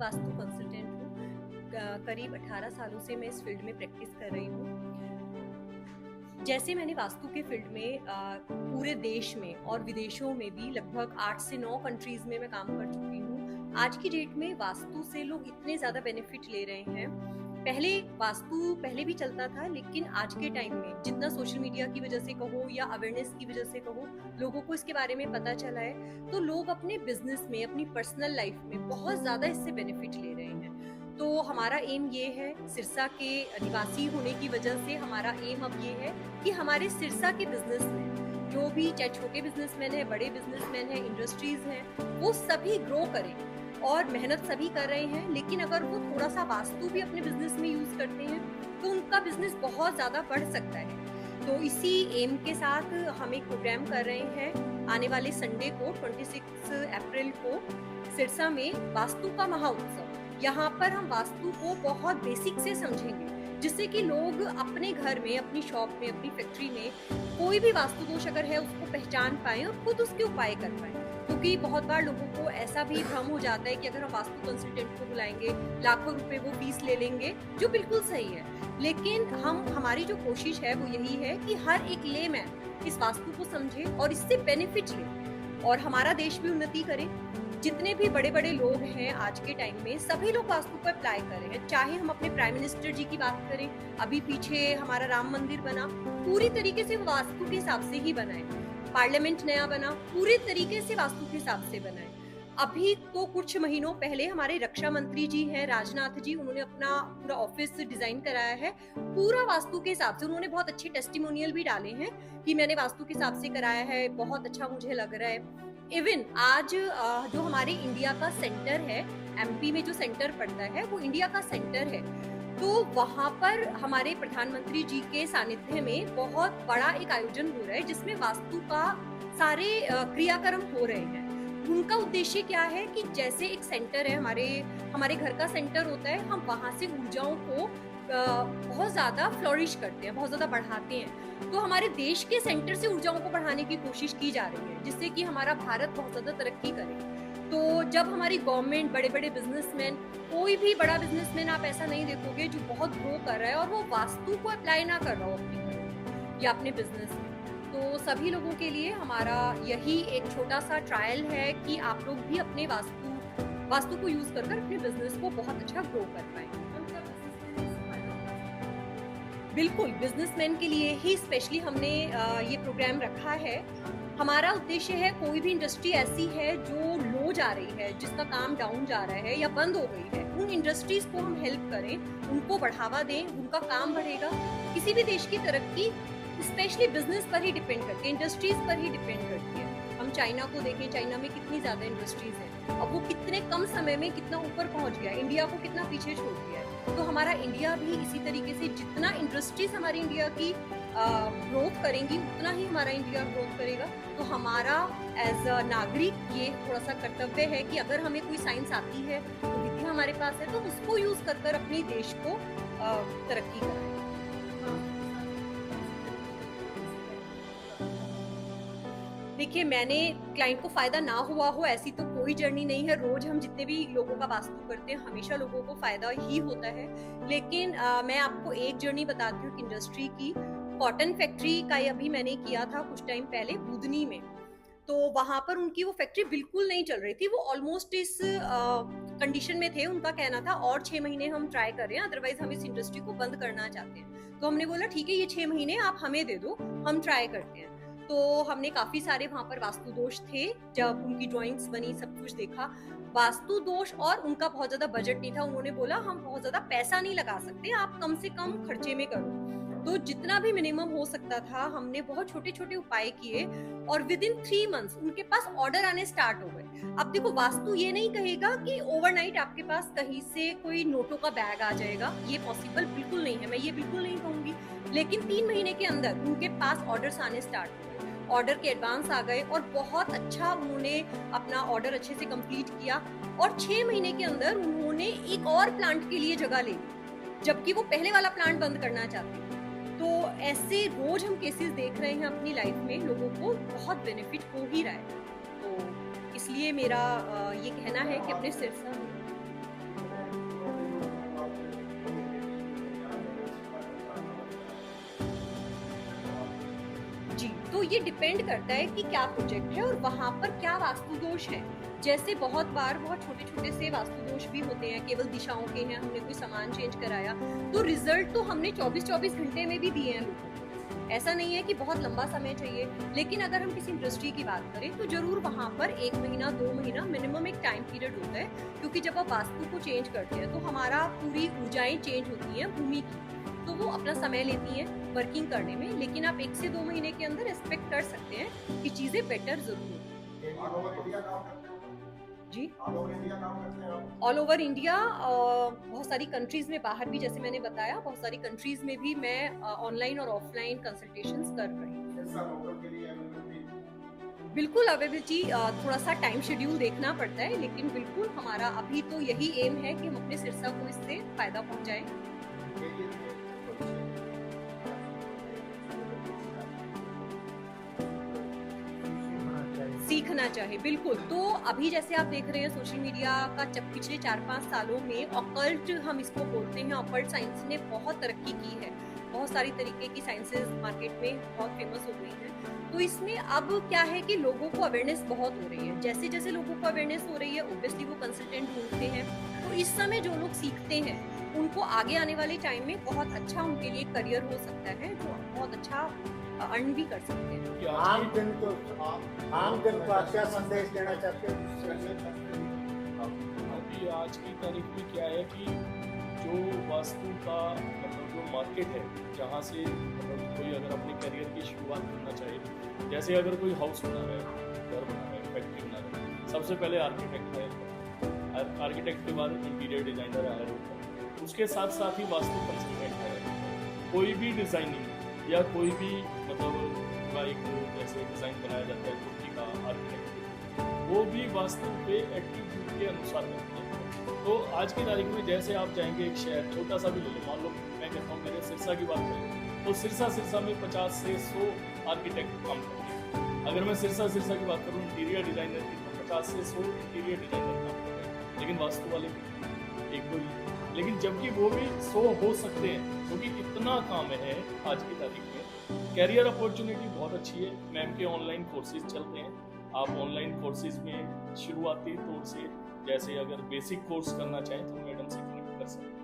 Vastu consultant हूँ। करीब 18 सालों से मैं इस फील्ड में प्रैक्टिस कर रही हूँ। जैसे मैंने वास्तु के फील्ड में पूरे देश में और विदेशों में भी लगभग 8 से 9 कंट्रीज में मैं काम कर चुकी हूँ। आज की डेट में वास्तु से लोग इतने ज़्यादा बेनिफिट ले रहे हैं। पहले वास्तु पहले भी चलता था, लेकिन आज के टाइम में जितना सोशल मीडिया की वजह से कहो या अवेयरनेस की वजह से कहो, लोगों को इसके बारे में पता चला है, तो लोग अपने बिजनेस में, अपनी पर्सनल लाइफ में बहुत ज़्यादा इससे बेनिफिट ले रहे हैं। तो हमारा एम ये है, सिरसा के निवासी होने की वजह से हमारा एम अब ये है कि हमारे सिरसा के बिजनेस में जो भी चाहे छोटे बिजनेसमैन है, बड़े बिजनेसमैन है, इंडस्ट्रीज हैं, वो सभी ग्रो करें। और मेहनत सभी कर रहे हैं, लेकिन अगर वो थोड़ा सा वास्तु भी अपने बिजनेस में यूज करते हैं तो उनका बिजनेस बहुत ज्यादा बढ़ सकता है। तो इसी एम के साथ हम एक प्रोग्राम कर रहे हैं आने वाले संडे को 26 अप्रैल को सिरसा में वास्तु का महाउत्सव। यहाँ पर हम वास्तु को बहुत बेसिक से समझेंगे, जिससे कि लोग अपने घर में, अपनी शॉप में, अपनी फैक्ट्री में कोई भी वास्तु दोष अगर है उसको पहचान पाए और खुद उसके उपाय कर पाए। क्योंकि बहुत बार लोगों को ऐसा भी भ्रम हो जाता है कि अगर हम वास्तु कंसल्टेंट को बुलाएंगे, लाखों रुपए वो फीस ले लेंगे, जो बिल्कुल सही है। लेकिन हमारी जो कोशिश है वो यही है कि हर एक लेमैन इस वास्तु को समझे और इससे बेनिफिट ले और हमारा देश भी उन्नति करे। जितने भी बड़े बड़े लोग हैं आज के टाइम में, सभी लोग वास्तु को अप्लाई कर रहे हैं। चाहे हम अपने प्राइम मिनिस्टर जी की बात करें, अभी पीछे हमारा राम मंदिर बना, पूरी तरीके से वास्तु के हिसाब से ही बना है। पार्लियामेंट नया बना, पूरे तरीके से वास्तु के हिसाब से बना है। अभी तो कुछ महीनों पहले हमारे रक्षा मंत्री जी हैं, राजनाथ जी, उन्होंने अपना पूरा ऑफिस डिजाइन कराया है पूरा वास्तु के हिसाब से। उन्होंने बहुत अच्छे टेस्टिमोनियल भी डाले हैं कि मैंने वास्तु के हिसाब से कराया है, बहुत अच्छा मुझे लग रहा है। इवन आज जो हमारे इंडिया का सेंटर है, एमपी में जो सेंटर पड़ता है वो इंडिया का सेंटर है, तो वहां पर हमारे प्रधानमंत्री जी के सानिध्य में बहुत बड़ा एक आयोजन हो रहा है, जिसमें वास्तु का सारे क्रियाक्रम हो रहे हैं। उनका उद्देश्य क्या है कि जैसे एक सेंटर है, हमारे घर का सेंटर होता है, हम वहां से ऊर्जाओं को बहुत ज्यादा फ्लोरिश करते हैं, बहुत ज्यादा बढ़ाते हैं। तो हमारे देश के सेंटर से ऊर्जाओं को बढ़ाने की कोशिश की जा रही है, जिससे कि हमारा भारत बहुत ज्यादा तरक्की करे। तो जब हमारी गवर्नमेंट, बड़े बड़े बिजनेसमैन, कोई भी बड़ा बिजनेसमैन आप ऐसा नहीं देखोगे जो बहुत ग्रो कर रहा है और वो वास्तु को अप्लाई ना कर रहा हो अपनी घर या अपने बिजनेस में। तो सभी लोगों के लिए हमारा यही एक छोटा सा ट्रायल है कि आप लोग भी अपने वास्तु को यूज कर अपने बिजनेस को बहुत अच्छा ग्रो कर पाए। बिल्कुल, बिजनेसमैन के लिए ही स्पेशली हमने ये प्रोग्राम रखा है। हमारा उद्देश्य है, कोई भी इंडस्ट्री ऐसी है जो लो जा रही है, जिसका काम डाउन जा रहा है या बंद हो गई है, उन इंडस्ट्रीज को हम हेल्प करें, उनको बढ़ावा दें, उनका काम बढ़ेगा। किसी भी देश की तरक्की स्पेशली बिजनेस पर ही डिपेंड करती है, इंडस्ट्रीज पर ही डिपेंड करती है। हम चाइना को देखें, चाइना में कितनी ज्यादा इंडस्ट्रीज है, अब वो कितने कम समय में कितना ऊपर पहुंच गया, इंडिया को कितना पीछे छोड़ दिया है। तो हमारा इंडिया भी इसी तरीके से, जितना इंडस्ट्रीज हमारी इंडिया की ग्रोथ करेंगी, उतना ही हमारा इंडिया ग्रोथ करेगा। तो हमारा एज अ नागरिक ये थोड़ा सा कर्तव्य है कि अगर हमें कोई साइंस आती है, तो विद्या हमारे पास है, तो उसको यूज कर अपने देश को तरक्की कराएं। देखिए, मैंने क्लाइंट को फायदा ना हुआ हो ऐसी तो कोई जर्नी नहीं है। रोज हम जितने भी लोगों का वास्तु करते हैं, हमेशा लोगों को फायदा ही होता है। लेकिन मैं आपको एक जर्नी बताती हूँ इंडस्ट्री की। कॉटन फैक्ट्री का अभी मैंने किया था कुछ टाइम पहले बुधनी में। तो वहां पर उनकी वो फैक्ट्री बिल्कुल नहीं चल रही थी, वो ऑलमोस्ट इस कंडीशन में थे। उनका कहना था और 6 महीने हम ट्राई कर रहे हैं, अदरवाइज हम इस इंडस्ट्री को बंद करना चाहते हैं। तो हमने बोला ठीक है, ये 6 महीने आप हमें दे दो, हम ट्राई करते हैं। तो हमने काफी सारे वहां पर वास्तु दोष थे, जब उनकी ड्राइंग्स बनी, सब कुछ देखा, वास्तु दोष, और उनका बहुत ज्यादा बजट नहीं था। उन्होंने बोला हम बहुत ज्यादा पैसा नहीं लगा सकते, आप कम से कम खर्चे में करो। तो जितना भी मिनिमम हो सकता था, हमने बहुत छोटे छोटे उपाय किए और विद इन 3 मंथ्स उनके पास ऑर्डर आने स्टार्ट हो गए। अब देखो, वास्तु ये नहीं कहेगा कि ओवरनाइट आपके पास कहीं से कोई नोटों का बैग आ जाएगा, ये पॉसिबल बिल्कुल नहीं है, मैं ये बिल्कुल नहीं कहूंगी। लेकिन 3 महीने के अंदर उनके पास ऑर्डर्स आने स्टार्ट हो गए, ऑर्डर के एडवांस आ गए और बहुत अच्छा उन्होंने अपना ऑर्डर अच्छे से कंप्लीट किया। और 6 महीने के अंदर उन्होंने एक और प्लांट के लिए जगह ले ली, जबकि वो पहले वाला प्लांट बंद करना चाहते थे। तो ऐसे रोज हम केसेस देख रहे हैं अपनी लाइफ में, लोगों को बहुत बेनिफिट हो ही रहा है। तो इसलिए मेरा ये कहना है कि अपने सिरसा तो ये डिपेंड करता है कि क्या प्रोजेक्ट है और वहां पर क्या वास्तु दोष है। जैसे बहुत बार बहुत छोटे छोटे से वास्तु दोष भी होते हैं, केवल दिशाओं के हैं, हमने कोई सामान चेंज कराया तो रिजल्ट तो हमने 24-24 घंटे में भी दिए हैं लोगों को। ऐसा नहीं है कि बहुत लंबा समय चाहिए, लेकिन अगर हम किसी इंडस्ट्री की बात करें तो जरूर वहां पर 1 महीना 2 महीना मिनिमम एक टाइम पीरियड होता है, क्योंकि जब आप वास्तु को चेंज करते हैं तो हमारा पूरी ऊर्जाएं चेंज होती हैं भूमि की, तो वो अपना समय लेती हैं वर्किंग करने में। लेकिन आप 1 से 2 महीने के अंदर एक्सपेक्ट कर सकते हैं कि चीजें बेटर जरूर हों। जी, ऑल ओवर इंडिया बहुत सारी कंट्रीज में, बाहर भी जैसे मैंने बताया, बहुत सारी कंट्रीज में भी मैं ऑनलाइन और ऑफलाइन कंसल्टेशंस कर रही हूँ। बिल्कुल अवेलेबिलिटी थोड़ा सा टाइम शेड्यूल देखना पड़ता है, लेकिन बिल्कुल हमारा अभी तो यही एम है कि हम अपने सिरसा को इससे फायदा पहुंचाएं। सीखना चाहे बिल्कुल। तो अभी जैसे आप देख रहे हैं सोशल मीडिया का पिछले 4-5 सालों में ऑकल्ट हम इसको बोलते हैं, ऑकल्ट साइंस ने बहुत तरक्की की है। बहुत सारी तरीके की साइंसेस मार्केट में बहुत फेमस हो गई हैं। तो इसमें अब क्या है कि लोगों को अवेयरनेस बहुत हो रही है। जैसे जैसे लोगों को अवेयरनेस हो रही है, ऑब्वियसली वो कंसल्टेंट ढूंढते हैं। तो इस समय जो लोग सीखते हैं उनको आगे आने वाले टाइम में बहुत अच्छा उनके लिए करियर हो सकता है, जो बहुत अच्छा अर्न भी कर सकते हैं। आम जन को आप क्या संदेश देना चाहते हैं? अभी आज की तारीख में क्या है कि जो वास्तु का मतलब जो मार्केट है, जहाँ से मतलब कोई अगर अपने करियर की शुरुआत करना चाहे, जैसे अगर कोई हाउस बना रहा है, घर बना रहा है, फैक्ट्री बना रहा है, सबसे पहले आर्किटेक्ट है, आर्किटेक्ट के बाद इंटीरियर डिजाइनर हायर होता है, उसके साथ साथ ही वास्तु कंसल्टेंट है। कोई भी डिजाइनिंग या कोई भी मतलब एक जैसे डिज़ाइन बनाया जाता है कुर्ती का, आर्किटेक्ट वो भी वास्तु पे एट्रीब्यूट के अनुसार बनते हैं। तो आज की तारीख में जैसे आप जाएंगे एक शहर छोटा सा भी ले लो, मान लो मैं कहता हूँ मेरे सिरसा की बात करें तो सिरसा में 50 से 100 आर्किटेक्ट काम करते हैं। अगर मैं सिरसा की बात करूँ इंटीरियर डिज़ाइनर की, तो 50 से 100 इंटीरियर डिज़ाइनर काम कर रहे हैं, लेकिन वास्तु वाले एक दो ही। लेकिन जबकि वो भी 100 हो सकते हैं, क्योंकि इतना काम है आज की तारीख में। कैरियर अपॉर्चुनिटी बहुत अच्छी है। मैम के ऑनलाइन कोर्सेज चलते हैं, आप ऑनलाइन कोर्सेज में शुरुआती तौर से जैसे अगर बेसिक कोर्स करना चाहें तो मैडम से कनेक्ट कर सकते हैं।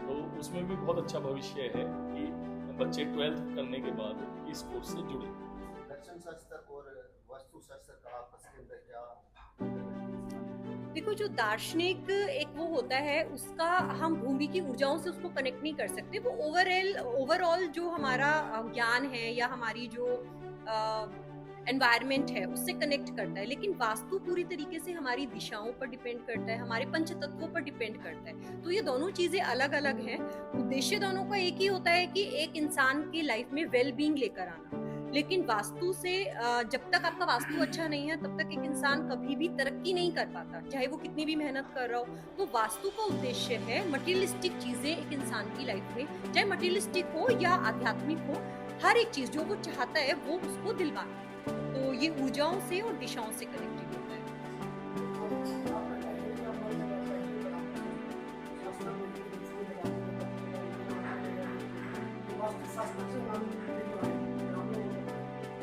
तो उसमें भी बहुत अच्छा भविष्य है कि बच्चे 12th करने के बाद इस कोर्स से जुड़े। दर्शन शास्त्र और वास्तु शास्त्र का आपस के अंदर क्या? देखो, जो दार्शनिक एक वो होता है, उसका हम भूमि की ऊर्जाओं से उसको कनेक्ट नहीं कर सकते। वो ओवरऑल जो हमारा ज्ञान है या हमारी जो एनवायरनमेंट है उससे कनेक्ट करता है। लेकिन वास्तु पूरी तरीके से हमारी दिशाओं पर डिपेंड करता है, हमारे पंच तत्वों पर डिपेंड करता है। तो ये दोनों चीजें अलग अलग हैं। उद्देश्य दोनों का एक ही होता है कि एक इंसान की लाइफ में वेल बीइंग लेकर आना। लेकिन वास्तु से जब तक आपका वास्तु अच्छा नहीं है तब तक एक इंसान कभी भी तरक्की नहीं कर पाता, चाहे वो कितनी भी मेहनत कर रहा हो। तो वास्तु का उद्देश्य है मटेरियलिस्टिक चीजें एक इंसान की लाइफ में, चाहे मटेरियलिस्टिक हो या आध्यात्मिक हो, हर एक चीज जो वो चाहता है वो उसको दिलवाना। तो ये ऊर्जाओं से और दिशाओं से कनेक्टेड होता है।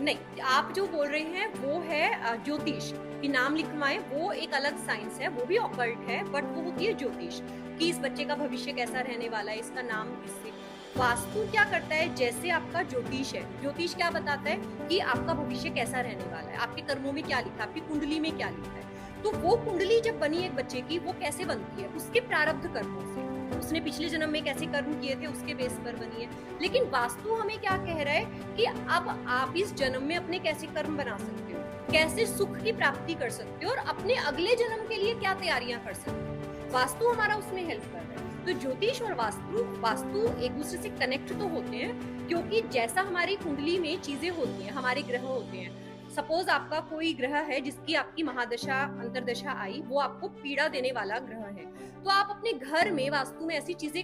नहीं, आप जो बोल रहे हैं वो है ज्योतिष कि नाम लिखवाएं, वो एक अलग साइंस है, वो भी ऑकल्ट है, बट वो होती है ज्योतिष कि इस बच्चे का भविष्य कैसा रहने वाला है, इसका नाम किससे। वास्तु क्या करता है, जैसे आपका ज्योतिष है, ज्योतिष क्या बताता है कि आपका भविष्य कैसा रहने वाला है, आपके कर्मों में क्या लिखा है, आपकी कुंडली में क्या लिखा है। तो वो कुंडली जब बनी एक बच्चे की, वो कैसे बनती है, उसके प्रारब्ध कर्मों से, उसने पिछले जन्म में कैसे कर्म किए थे उसके बेस पर बनी है। लेकिन वास्तु हमें क्या कह रहा है कि अब आप इस जन्म में अपने कैसे कर्म बना सकते हो, कैसे सुख की प्राप्ति कर सकते हो और अपने अगले जन्म के लिए क्या तैयारियां कर सकते हो। वास्तु हमारा उसमें हेल्प कर रहा है। तो ज्योतिष और वास्तु एक दूसरे से कनेक्ट तो होते हैं, क्योंकि जैसा हमारी कुंडली में चीजें होती हैं, हमारे ग्रह होते हैं। सपोज आपका कोई ग्रह है जिसकी आपकी महादशा अंतरदशा आई, वो आपको पीड़ा देने वाला ग्रह है, तो आप अपने घर में वास्तु में ऐसी चीजें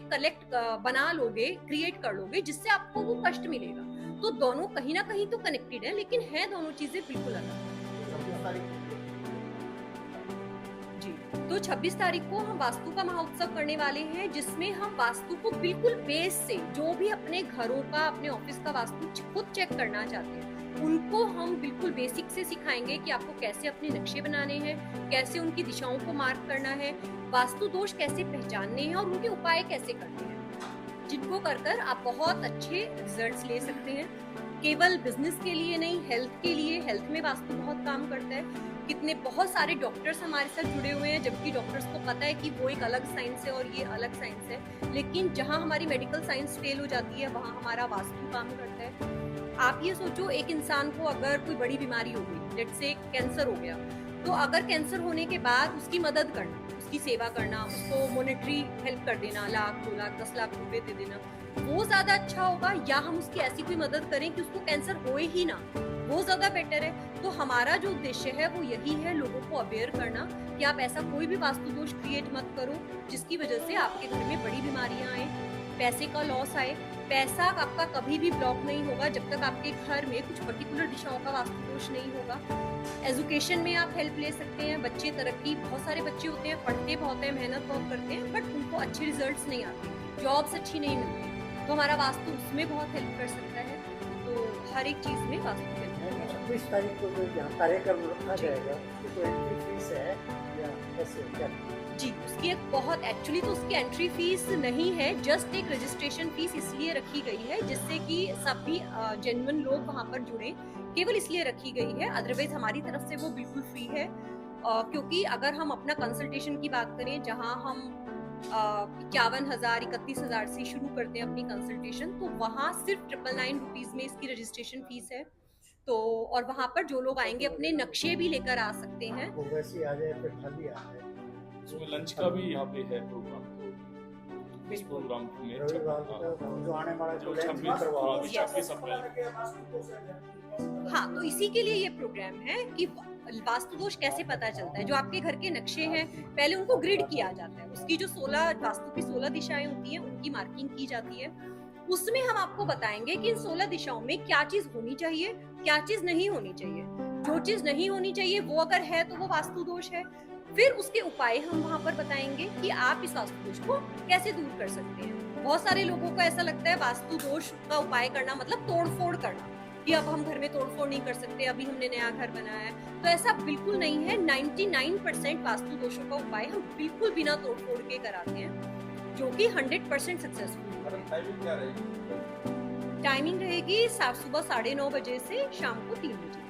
बना लोगे, क्रिएट कर लोगे जिससे आपको वो कष्ट मिलेगा। तो दोनों कहीं ना कहीं तो कनेक्टेड है, लेकिन है दोनों चीजें बिल्कुल अलग। जी, तो 26 तारीख को हम वास्तु का महोत्सव करने वाले हैं, जिसमें हम वास्तु को बिल्कुल बेस से, जो भी अपने घरों का, अपने ऑफिस का वास्तु खुद चेक करना चाहते हैं, उनको हम बिल्कुल बेसिक से सिखाएंगे कि आपको कैसे अपने नक्शे बनाने हैं, कैसे उनकी दिशाओं को मार्क करना है, वास्तु दोष कैसे पहचानने हैं और उनके उपाय कैसे करने हैं, जिनको कर आप बहुत अच्छे रिजल्ट्स ले सकते हैं। केवल बिजनेस के लिए नहीं, हेल्थ के लिए, हेल्थ में वास्तु बहुत काम करता है। कितने बहुत सारे डॉक्टर्स हमारे साथ जुड़े हुए हैं, जबकि डॉक्टर्स को पता है कि वो एक अलग साइंस है और ये अलग साइंस है, लेकिन जहाँ हमारी मेडिकल साइंस फेल हो जाती है वहाँ हमारा वास्तु काम करता है। आप ये सोचो, एक इंसान को अगर कोई बड़ी बीमारी हो गई, लेट्स से कैंसर हो गया, तो अगर कैंसर होने के बाद उसकी मदद करना, उसकी सेवा करना, उसको मॉनेटरी हेल्प कर देना, 1 लाख 2 लाख 10 लाख रुपए दे देना, वो ज्यादा अच्छा होगा, या हम उसकी ऐसी कोई मदद करें कि उसको कैंसर होए ही ना, वो ज्यादा बेटर है। तो हमारा जो उद्देश्य है वो यही है, लोगों को अवेयर करना कि आप ऐसा कोई भी वास्तु दोष क्रिएट मत करो जिसकी वजह से आपके घर में बड़ी बीमारियां आए, पैसे का लॉस आए। पैसा आपका कभी भी ब्लॉक नहीं होगा जब तक आपके घर में कुछ पर्टिकुलर दिशाओं का वास्तु दोष नहीं होगा। एजुकेशन में आप हेल्प ले सकते हैं, बच्चे तरक्की, बहुत सारे बच्चे होते हैं, पढ़ते बहुत हैं, मेहनत बहुत करते हैं, बट उनको अच्छे रिजल्ट्स नहीं आते, जॉब्स अच्छी नहीं मिलती, तो हमारा वास्तु उसमें बहुत हेल्प कर सकता है। तो हर एक चीज में वास्तु हेल्प करेगा। 26 तारीख को जो यहाँ कार्यक्रम रखा जाएगा, उसकी कोई एंट्री फीस है या कैसे क्या? जी, उसकी एक बहुत एक्चुअली तो उसकी एंट्री फीस नहीं है, जस्ट एक रजिस्ट्रेशन फीस इसलिए रखी गई है जिससे कि सभी जेन्युइन लोग वहाँ पर जुड़े, केवल इसलिए रखी गई है। अदरवाइज हमारी तरफ से वो बिल्कुल फ्री है, क्योंकि अगर हम अपना कंसल्टेशन की बात करें, जहाँ हम 51,000 31,000 से शुरू करते हैं अपनी कंसल्टेशन, तो वहाँ सिर्फ 999 रुपीज में इसकी रजिस्ट्रेशन फीस है। तो और वहाँ पर जो लोग आएंगे अपने नक्शे भी लेकर आ सकते हैं। वो वैसे ही आ जाए, फिर खाली आ जाए। इसमें लंच का भी यहाँ पे है प्रोग्राम, तो इस प्रोग्राम में रविवार को जो आने वाला जो जो 26 अप्रैल। हाँ, तो इसी के लिए ये प्रोग्राम है कि वास्तु दोष कैसे पता चलता है। जो आपके घर के नक्शे हैं, पहले उनको ग्रिड किया जाता है, उसकी जो 16 वास्तु की 16 दिशाएं होती हैं उनकी मार्किंग की जाती है। उसमें हम आपको बताएंगे कि इन 16 दिशाओं में क्या चीज होनी चाहिए, क्या चीज नहीं होनी चाहिए। जो चीज नहीं होनी चाहिए वो अगर है तो वो वास्तु दोष है। फिर उसके उपाय हम वहाँ पर बताएंगे कि आप इस वास्तु दोष को कैसे दूर कर सकते हैं। बहुत सारे लोगों को ऐसा लगता है वास्तु दोष का उपाय करना मतलब तोड़फोड़ करना, कि अब हम घर में तोड़फोड़ नहीं कर सकते, अभी हमने नया घर बनाया है। तो ऐसा बिल्कुल नहीं है। 99% वास्तु दोषों का उपाय हम बिल्कुल बिना तोड़फोड़ के कराते हैं, जो कि 100% सक्सेसफुल है। टाइमिंग क्या रहेगी? टाइमिंग रहेगी सुबह 9:30 बजे से शाम को 3 बजे।